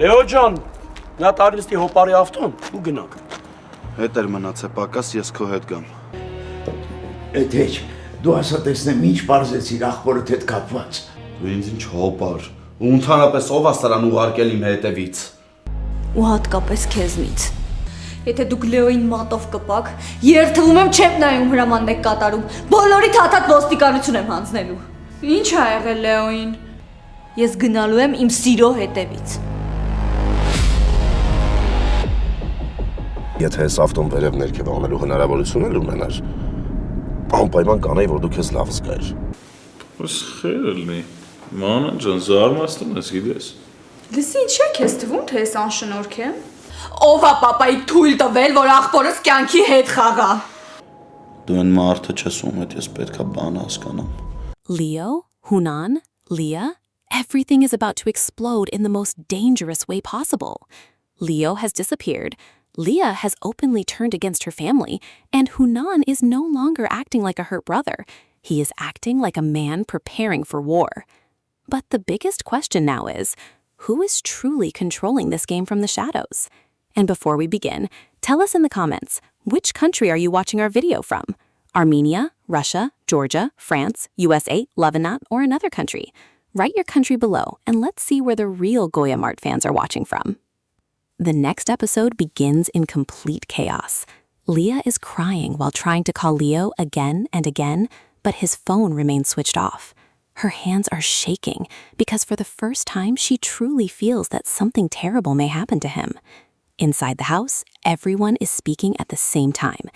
Լեո ջան, նա տարիստի հոպարի ավտոն ու գնանք։ Հետ էր մնաց է պակաս, ես քո հետ գամ։ Էթեջ, դու ասա տեսնեմ ինչ պարզեցիր աղբորդ հետ կապված։ Դու ինձ ինչ հոպար, ու ընդհանրապես ով է սրան ուղարկել իմ հետևից։ Ու հատկապես քեզնից։ Եթե դուք Լեոյին մատով կպակ, երթվում եմ չեմ նայում հրամանն եք կատարում, բոլորի թաթատ ոստիկանություն եմ հանձնելու։ Ինչ ա եղել Լեոյին։ Ես գնալու եմ իմ սիրո հետևից։ Եթե ես ավտոն վերև ներքև անելու հնարավորություն էլ ունենար, անպայման կանեի, որ դու քեզ լավ զգայիր։ Ось խեր լինի։ Մանա ջան, զարմացնում ես, գիտես։ Լսի, ինչ է քեզ թվում, թե ես անշնորհք եմ։ Ով է պապայի թույլ տվել, որ աղբորս կյանքի հետ խաղա։ Դու այն մարդը չես, ում հետ ես պետքա բան հասկանամ։ Leo, Hunan, Leah, everything is about to explode in the most dangerous way possible. Leo has disappeared, Leah has openly turned against her family, and Hunan is no longer acting like a hurt brother. He is acting like a man preparing for war. But the biggest question now is, who is truly controlling this game from the shadows? And before we begin, tell us in the comments, which country are you watching our video from? Armenia, Russia, Georgia, France, USA, Lebanon, or another country? Write your country below, and let's see where the real Goyamart fans are watching from. The next episode begins in complete chaos. Leah is crying while trying to call Leo again and again, but his phone remains switched off. Her hands are shaking because for the first time she truly feels that something terrible may happen to him. Inside the house, everyone is speaking at the same time.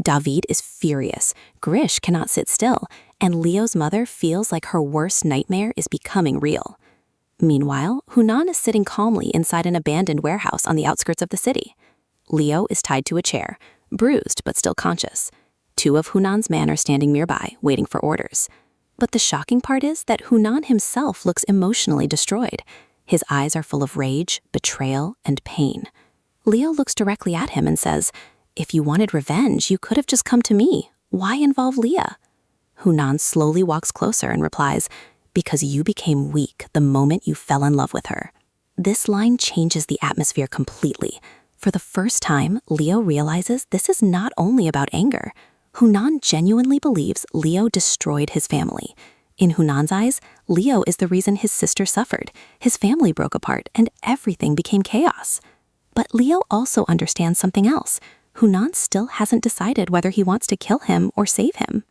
David is furious, Grish cannot sit still, and Leo's mother feels like her worst nightmare is becoming real. Meanwhile, Hunan is sitting calmly inside an abandoned warehouse on the outskirts of the city. Leo is tied to a chair, bruised but still conscious. Two of Hunan's men are standing nearby, waiting for orders. But the shocking part is that Hunan himself looks emotionally destroyed. His eyes are full of rage, betrayal, and pain. Leo looks directly at him and says, "If you wanted revenge, you could have just come to me. Why involve Leah?" Hunan slowly walks closer and replies, "Because you became weak the moment you fell in love with her." This line changes the atmosphere completely. For the first time, Leo realizes this is not only about anger. Hunan genuinely believes Leo destroyed his family. In Hunan's eyes, Leo is the reason his sister suffered, his family broke apart, and everything became chaos. But Leo also understands something else. Hunan still hasn't decided whether he wants to kill him or save him.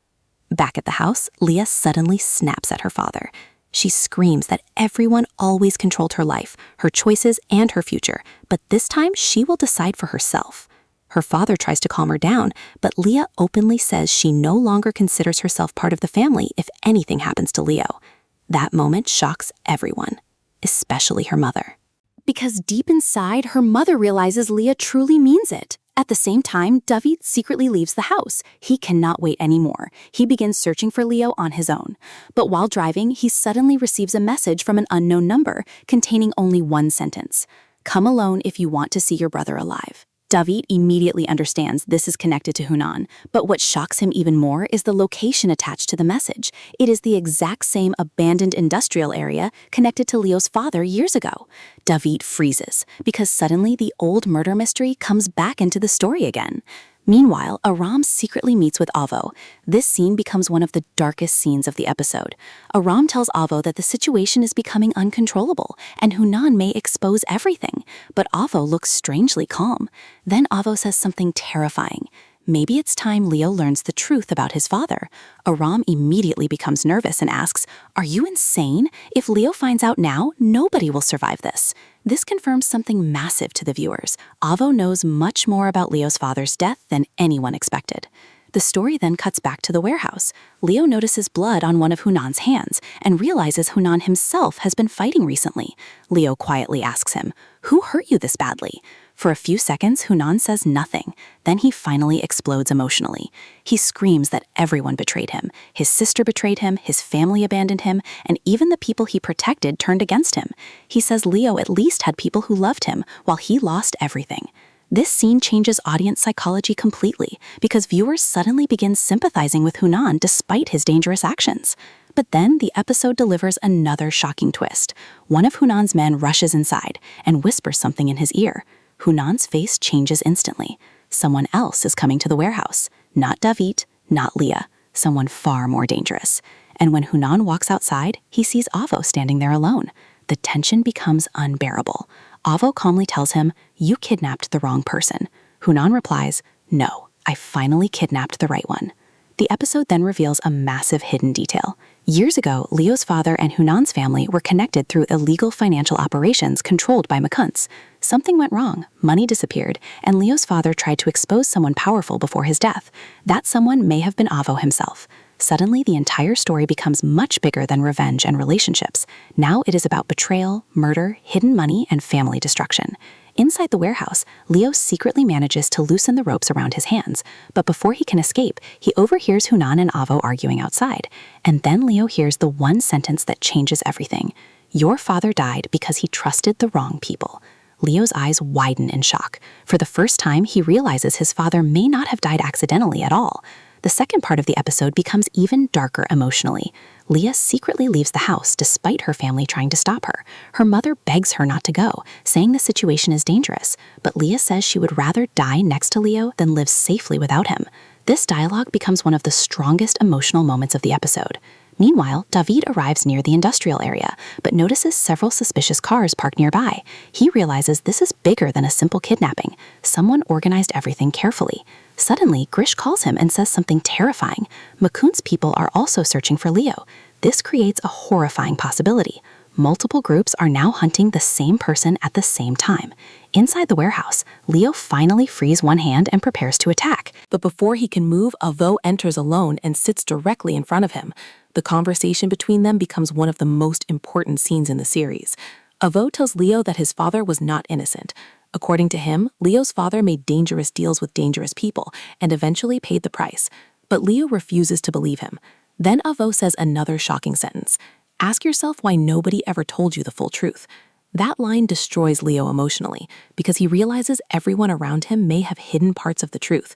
Back at the house, Leah suddenly snaps at her father. She screams that everyone always controlled her life, her choices, and her future, but this time she will decide for herself. Her father tries to calm her down, but Leah openly says she no longer considers herself part of the family if anything happens to Leo. That moment shocks everyone, especially her mother. Because deep inside, her mother realizes Leah truly means it. At the same time, David secretly leaves the house. He cannot wait anymore. He begins searching for Leo on his own. But while driving, he suddenly receives a message from an unknown number containing only one sentence. "Come alone if you want to see your brother alive." David immediately understands this is connected to Hunan, but what shocks him even more is the location attached to the message. It is the exact same abandoned industrial area connected to Leo's father years ago. David freezes, because suddenly the old murder mystery comes back into the story again. Meanwhile, Aram secretly meets with Avo. This scene becomes one of the darkest scenes of the episode. Aram tells Avo that the situation is becoming uncontrollable, and Hunan may expose everything. But Avo looks strangely calm. Then Avo says something terrifying. Maybe it's time Leo learns the truth about his father. Aram immediately becomes nervous and asks, "Are you insane? If Leo finds out now, nobody will survive this." This confirms something massive to the viewers. Avo knows much more about Leo's father's death than anyone expected. The story then cuts back to the warehouse. Leo notices blood on one of Hunan's hands and realizes Hunan himself has been fighting recently. Leo quietly asks him, "Who hurt you this badly?" For a few seconds, Hunan says nothing. Then he finally explodes emotionally. He screams that everyone betrayed him. His sister betrayed him, his family abandoned him, and even the people he protected turned against him. He says Leo at least had people who loved him, while he lost everything. This scene changes audience psychology completely because viewers suddenly begin sympathizing with Hunan despite his dangerous actions. But then the episode delivers another shocking twist. One of Hunan's men rushes inside and whispers something in his ear. Hunan's face changes instantly. Someone else is coming to the warehouse. Not David, not Leah. Someone far more dangerous. And when Hunan walks outside, he sees Avo standing there alone. The tension becomes unbearable. Avo calmly tells him, "You kidnapped the wrong person." Hunan replies, "No, I finally kidnapped the right one." The episode then reveals a massive hidden detail. Years ago, Leo's father and Hunan's family were connected through illegal financial operations controlled by Makunts. Something went wrong, money disappeared, and Leo's father tried to expose someone powerful before his death. That someone may have been Avo himself. Suddenly, the entire story becomes much bigger than revenge and relationships. Now it is about betrayal, murder, hidden money, and family destruction. Inside the warehouse, Leo secretly manages to loosen the ropes around his hands, but before he can escape, he overhears Hunan and Avo arguing outside. And then Leo hears the one sentence that changes everything. "Your father died because he trusted the wrong people." Leo's eyes widen in shock. For the first time, he realizes his father may not have died accidentally at all. The second part of the episode becomes even darker emotionally. Leah secretly leaves the house despite her family trying to stop her. Her mother begs her not to go, saying the situation is dangerous, but Leah says she would rather die next to Leo than live safely without him. This dialogue becomes one of the strongest emotional moments of the episode. Meanwhile, David arrives near the industrial area, but notices several suspicious cars parked nearby. He realizes this is bigger than a simple kidnapping. Someone organized everything carefully. Suddenly, Grish calls him and says something terrifying. Makun's people are also searching for Leo. This creates a horrifying possibility. Multiple groups are now hunting the same person at the same time. Inside the warehouse, Leo finally frees one hand and prepares to attack. But before he can move, Avo enters alone and sits directly in front of him. The conversation between them becomes one of the most important scenes in the series. Avo tells Leo that his father was not innocent. According to him, Leo's father made dangerous deals with dangerous people and eventually paid the price. But Leo refuses to believe him. Then Avo says another shocking sentence. "Ask yourself why nobody ever told you the full truth." That line destroys Leo emotionally because he realizes everyone around him may have hidden parts of the truth.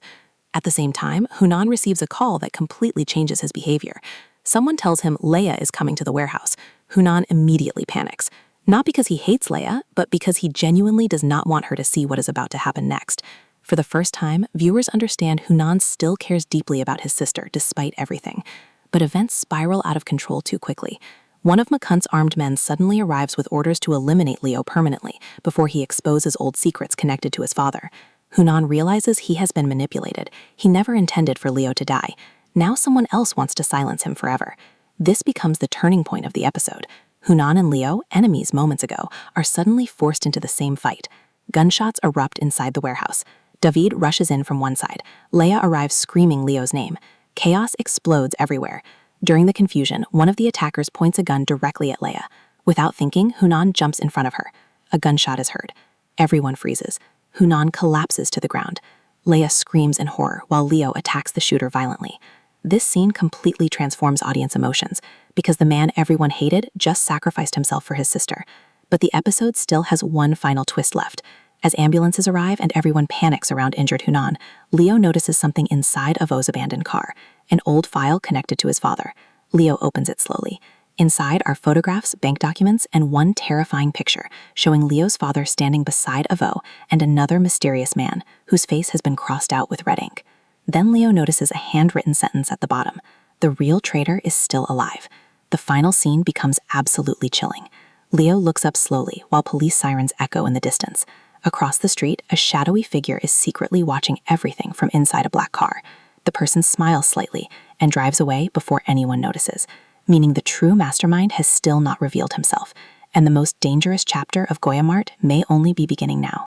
At the same time, Hunan receives a call that completely changes his behavior. Someone tells him Leia is coming to the warehouse. Hunan immediately panics. Not because he hates Leia, but because he genuinely does not want her to see what is about to happen next. For the first time, viewers understand Hunan still cares deeply about his sister despite everything. But events spiral out of control too quickly. One of Makunt's armed men suddenly arrives with orders to eliminate Leo permanently before he exposes old secrets connected to his father. Hunan realizes he has been manipulated. He never intended for Leo to die. Now someone else wants to silence him forever. This becomes the turning point of the episode. Hunan and Leo, enemies moments ago, are suddenly forced into the same fight. Gunshots erupt inside the warehouse. David rushes in from one side. Leia arrives screaming Leo's name. Chaos explodes everywhere. During the confusion, one of the attackers points a gun directly at Leia. Without thinking, Hunan jumps in front of her. A gunshot is heard. Everyone freezes. Hunan collapses to the ground. Leia screams in horror while Leo attacks the shooter violently. This scene completely transforms audience emotions because the man everyone hated just sacrificed himself for his sister. But the episode still has one final twist left. As ambulances arrive and everyone panics around injured Hunan, Leo notices something inside Avo's abandoned car, an old file connected to his father. Leo opens it slowly. Inside are photographs, bank documents, and one terrifying picture showing Leo's father standing beside Avo and another mysterious man whose face has been crossed out with red ink. Then Leo notices a handwritten sentence at the bottom. The real traitor is still alive. The final scene becomes absolutely chilling. Leo looks up slowly while police sirens echo in the distance. Across the street, a shadowy figure is secretly watching everything from inside a black car. The person smiles slightly and drives away before anyone notices, meaning the true mastermind has still not revealed himself, and the most dangerous chapter of Goyamart may only be beginning now.